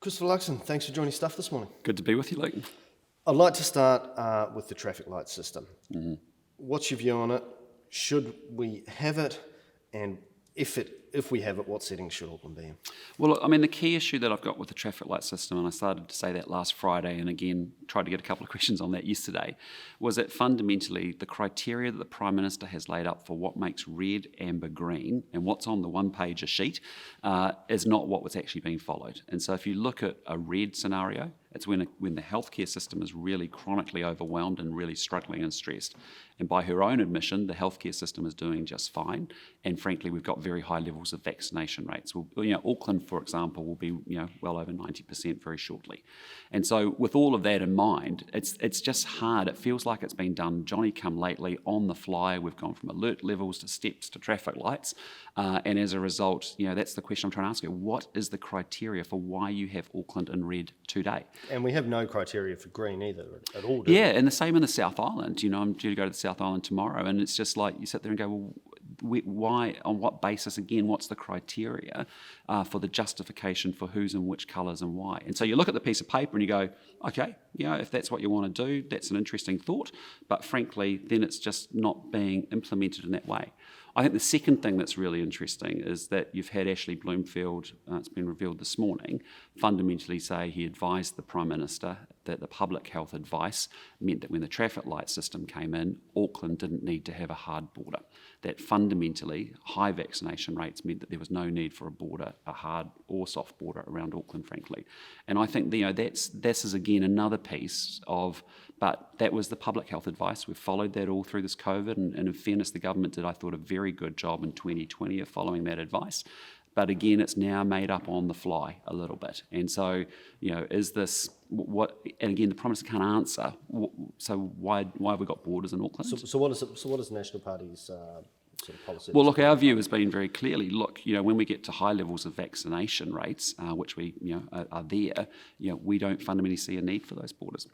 Christopher Luxon, thanks for joining Stuff this morning. Good to be with you, Luke. I'd like to start with the traffic light system. What's your view on it? Should we have it? And if we have it, what settings should Auckland be in? Well, look, I mean, the key issue that I've got with the traffic light system, and I started to say that last Friday, and again, tried to get a couple of questions on that yesterday, was that fundamentally the criteria that the Prime Minister has laid up for what makes red, amber, green, and what's on the one-pager sheet is not what was actually being followed. And so if you look at a red scenario, it's when the healthcare system is really chronically overwhelmed and really struggling and stressed. And by her own admission, the healthcare system is doing just fine. And frankly, we've got very high levels of vaccination rates. Auckland, for example, will be well over 90% very shortly. And so with all of that in mind, it's just hard. It feels like it's been done Johnny-come-lately on the fly. We've gone from alert levels to steps to traffic lights. And as a result, that's the question I'm trying to ask you. What is the criteria for why you have Auckland in red today? And we have no criteria for green either at all, do we? Yeah, and the same in the South Island. I'm due to go to the South Island tomorrow, and it's just like you sit there and go, well, why, on what basis, again, what's the criteria for the justification for who's in which colours and why? And so you look at the piece of paper and you go, okay, if that's what you want to do, that's an interesting thought, but frankly, then it's just not being implemented in that way. I think the second thing that's really interesting is that you've had Ashley Bloomfield, it's been revealed this morning, fundamentally say he advised the Prime Minister that the public health advice meant that when the traffic light system came in, Auckland didn't need to have a hard border. That fundamentally, high vaccination rates meant that there was no need for a border, a hard or soft border around Auckland, frankly. And I think this is again another piece of, but that was the public health advice. We've followed that all through this COVID, and in fairness, the government did, I thought, a very good job in 2020 of following that advice. But again, it's now made up on the fly a little bit. And so, is this what? And again, the Prime Minister can't answer. So why have we got borders in Auckland? So what is the National Party's sort of policy? Well, look, our view has been very clearly, when we get to high levels of vaccination rates, which we are there, we don't fundamentally see a need for those borders.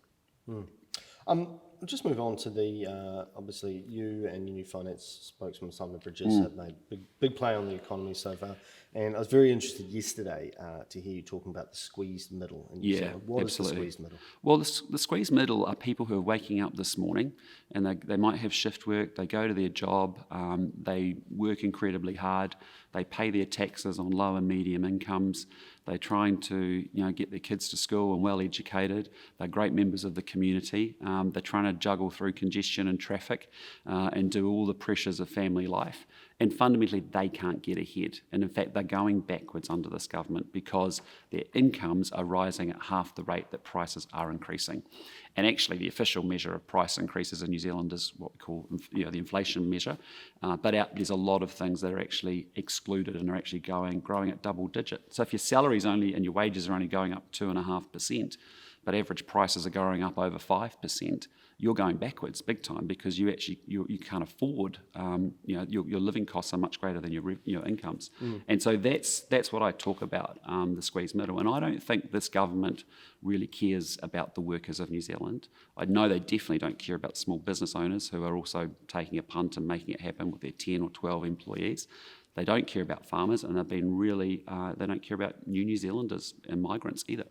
I'll just move on to the, obviously you and your new finance spokesman Simon Bridges have made big play on the economy so far, and I was very interested yesterday to hear you talking about the squeezed middle in New Zealand. What absolutely. is the squeezed middle? Well, the squeezed middle are people who are waking up this morning and they might have shift work, they go to their job, they work incredibly hard, they pay their taxes on low and medium incomes, they're trying to get their kids to school and well educated. They're great members of the community. They're trying to juggle through congestion and traffic and do all the pressures of family life. And fundamentally, they can't get ahead. And in fact, they're going backwards under this government because their incomes are rising at half the rate that prices are increasing. And actually, the official measure of price increases in New Zealand is what we call the inflation measure. But there's a lot of things that are actually excluded and are actually growing at double digit. So if your salaries and your wages are only going up 2.5%, but average prices are going up over 5%, you're going backwards big time because you can't afford, your living costs are much greater than your incomes. And so that's what I talk about, the squeeze middle. And I don't think this government really cares about the workers of New Zealand. I know they definitely don't care about small business owners who are also taking a punt and making it happen with their 10 or 12 employees. They don't care about farmers, and they don't care about New Zealanders and migrants either.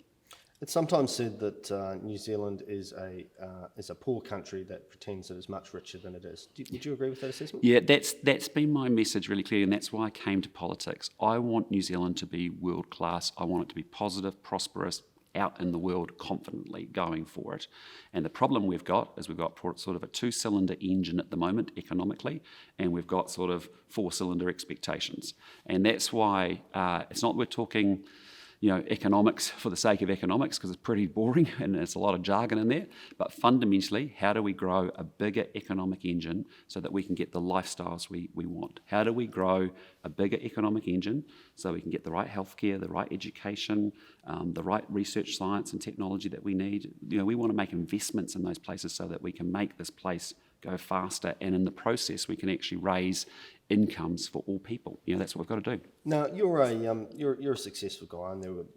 It's sometimes said that New Zealand is a poor country that pretends that it's much richer than it is. Would you agree with that assessment? Yeah, that's been my message really clearly, and that's why I came to politics. I want New Zealand to be world class. I want it to be positive, prosperous, out in the world confidently going for it. And the problem we've got is we've got sort of a 2-cylinder engine at the moment economically, and we've got sort of 4-cylinder expectations. And that's why it's not we're talking economics for the sake of economics, because it's pretty boring and there's a lot of jargon in there. But fundamentally, how do we grow a bigger economic engine so that we can get the lifestyles we want? How do we grow a bigger economic engine so we can get the right healthcare, the right education, the right research, science and technology that we need? We want to make investments in those places so that we can make this place go faster, and in the process we can actually raise incomes for all people. That's what we've got to do. Now, you're a successful guy, and there were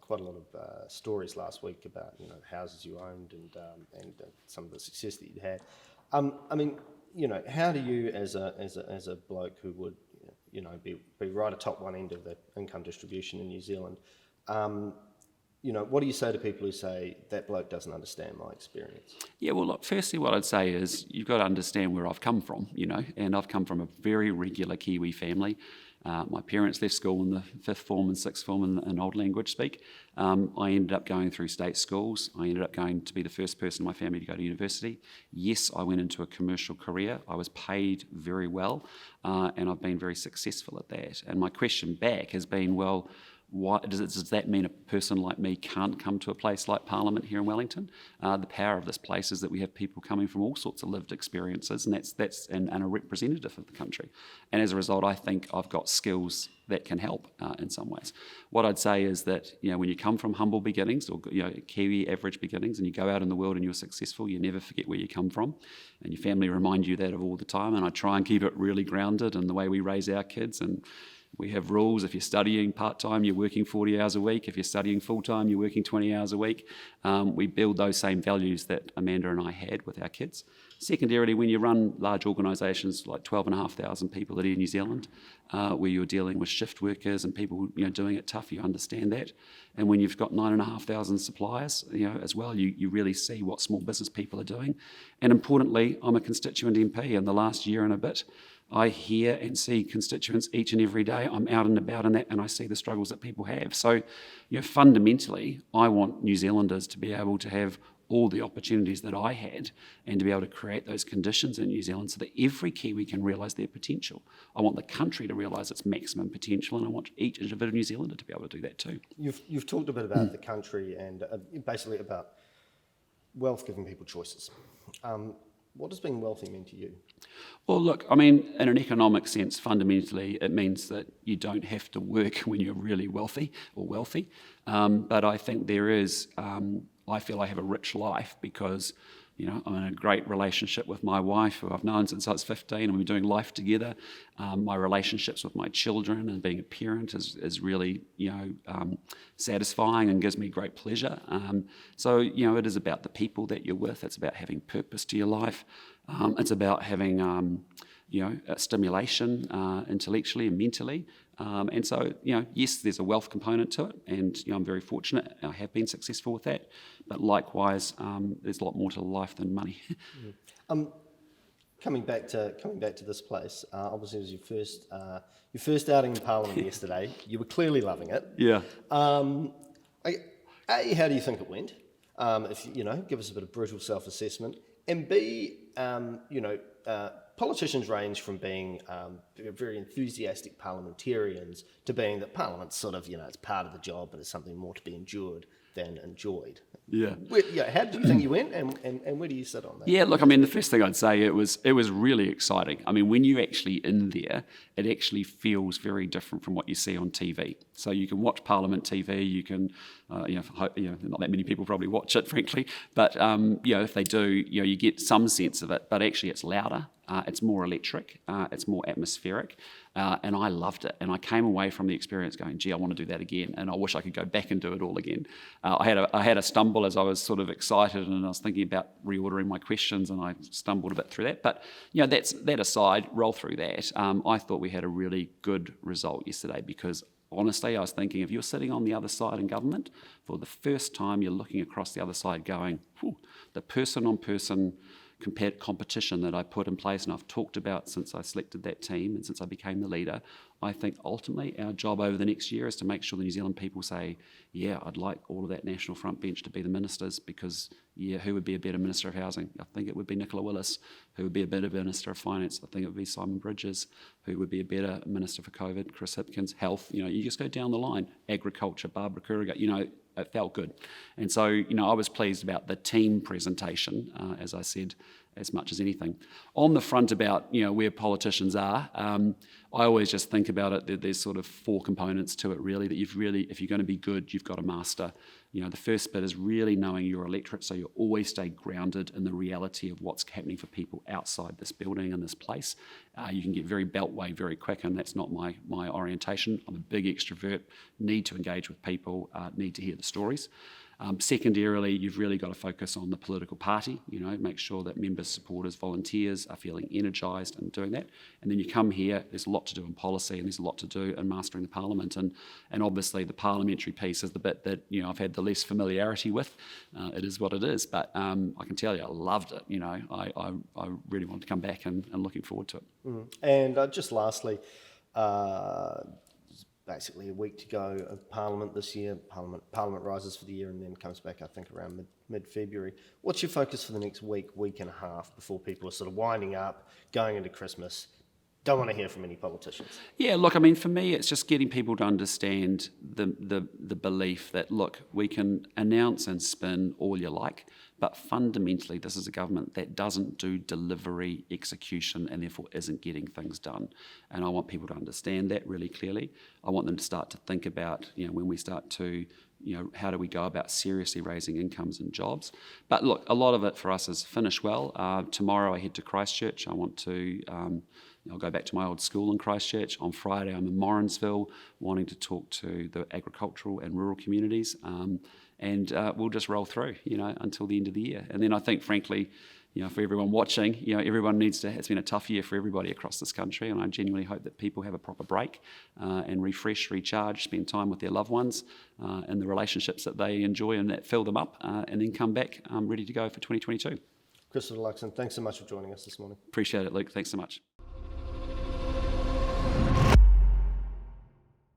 quite a lot of stories last week about houses you owned and some of the success that you'd had. How do you, as a bloke who would be right atop one end of the income distribution in New Zealand, what do you say to people who say that bloke doesn't understand my experience? Yeah, well, look, firstly, what I'd say is you've got to understand where I've come from, and I've come from a very regular Kiwi family. My parents left school in the 5th form and 6th form in old language speak. I ended up going through state schools. I ended up going to be the first person in my family to go to university. Yes, I went into a commercial career. I was paid very well, and I've been very successful at that. And my question back has been, well, why, does that mean a person like me can't come to a place like Parliament here in Wellington? The power of this place is that we have people coming from all sorts of lived experiences, and that's a representative of the country. And as a result, I think I've got skills that can help in some ways. What I'd say is that when you come from humble beginnings or Kiwi average beginnings, and you go out in the world and you're successful, you never forget where you come from, and your family remind you that of all the time. And I try and keep it really grounded in the way we raise our kids. And we have rules. If you're studying part-time, you're working 40 hours a week. If you're studying full-time, you're working 20 hours a week. We build those same values that Amanda and I had with our kids. Secondarily, when you run large organisations like 12,500 people at Air New Zealand, where you're dealing with shift workers and people doing it tough, you understand that. And when you've got 9,500 suppliers as well, you really see what small business people are doing. And importantly, I'm a constituent MP in the last year and a bit. I hear and see constituents each and every day. I'm out and about in that, and I see the struggles that people have. So, fundamentally, I want New Zealanders to be able to have all the opportunities that I had and to be able to create those conditions in New Zealand so that every Kiwi can realise their potential. I want the country to realise its maximum potential, and I want each individual New Zealander to be able to do that too. You've talked a bit about the country and basically about wealth giving people choices. What does being wealthy mean to you? Well, look, in an economic sense, fundamentally, it means that you don't have to work when you're really wealthy or wealthy. But I think there is, I feel I have a rich life because, I'm in a great relationship with my wife, who I've known since I was 15, and we're doing life together. My relationships with my children and being a parent is really, satisfying and gives me great pleasure. So, it is about the people that you're with. It's about having purpose to your life. It's about having, stimulation intellectually and mentally. And so, yes, there's a wealth component to it, and I'm very fortunate. I have been successful with that. But likewise, there's a lot more to life than money. Coming back to this place, obviously it was your first outing in Parliament yesterday. You were clearly loving it. Yeah. A, how do you think it went? If give us a bit of brutal self-assessment. And B, politicians range from being very enthusiastic parliamentarians to being that Parliament's sort of, it's part of the job and it's something more to be endured than enjoyed. Yeah. How do you think you went, and where do you sit on that? Yeah, look, the first thing I'd say, it was really exciting. When you're actually in there, it actually feels very different from what you see on TV. So you can watch Parliament TV, you can, not that many people probably watch it, frankly, but, if they do, you get some sense of it, but actually it's louder. It's more electric, it's more atmospheric, and I loved it. And I came away from the experience going, gee, I want to do that again, and I wish I could go back and do it all again. I had a stumble as I was sort of excited, and I was thinking about reordering my questions, and I stumbled a bit through that. But that aside, roll through that. I thought we had a really good result yesterday because honestly, I was thinking if you're sitting on the other side in government, for the first time you're looking across the other side going, the person-on-person competition that I put in place and I've talked about since I selected that team and since I became the leader, I think ultimately our job over the next year is to make sure the New Zealand people say, yeah, I'd like all of that national front bench to be the ministers because, yeah, who would be a better Minister of Housing? I think it would be Nicola Willis. Who would be a better Minister of Finance? I think it would be Simon Bridges. Who would be a better Minister for COVID? Chris Hipkins. Health, you just go down the line. Agriculture, Barbara Kuriga, it felt good. And so, I was pleased about the team presentation, as I said, as much as anything. On the front about, where politicians are, I always just think about it, there's sort of four components to it really, that if you're going to be good, you've got to master. The first bit is really knowing your electorate, so you always stay grounded in the reality of what's happening for people outside this building and this place. You can get very beltway very quick, and that's not my orientation. I'm a big extrovert, need to engage with people, need to hear the stories. Secondarily, you've really got to focus on the political party, make sure that members, supporters, volunteers are feeling energised and doing that. And then you come here, there's a lot to do in policy and there's a lot to do in mastering the Parliament. And obviously the parliamentary piece is the bit that, I've had the less familiarity with. It is what it is, but I can tell you I loved it. I really wanted to come back and looking forward to it. And just lastly, basically a week to go of Parliament this year. Parliament rises for the year and then comes back, I think, around mid-February. What's your focus for the next week and a half before people are sort of winding up, going into Christmas? Don't want to hear from any politicians. Yeah, look, I mean, for me, it's just getting people to understand the belief that, look, we can announce and spin all you like, but fundamentally this is a government that doesn't do delivery, execution, and therefore isn't getting things done. And I want people to understand that really clearly. I want them to start to think about, when we start to, how do we go about seriously raising incomes and jobs? But look, a lot of it for us is finish well. Tomorrow I head to Christchurch. I want to... I'll go back to my old school in Christchurch. On Friday, I'm in Morrinsville, wanting to talk to the agricultural and rural communities, and we'll just roll through, until the end of the year. And then I think, frankly, for everyone watching, everyone needs to. It's been a tough year for everybody across this country, and I genuinely hope that people have a proper break and refresh, recharge, spend time with their loved ones and the relationships that they enjoy and that fill them up, and then come back ready to go for 2022. Christopher Luxon, thanks so much for joining us this morning. Appreciate it, Luke. Thanks so much.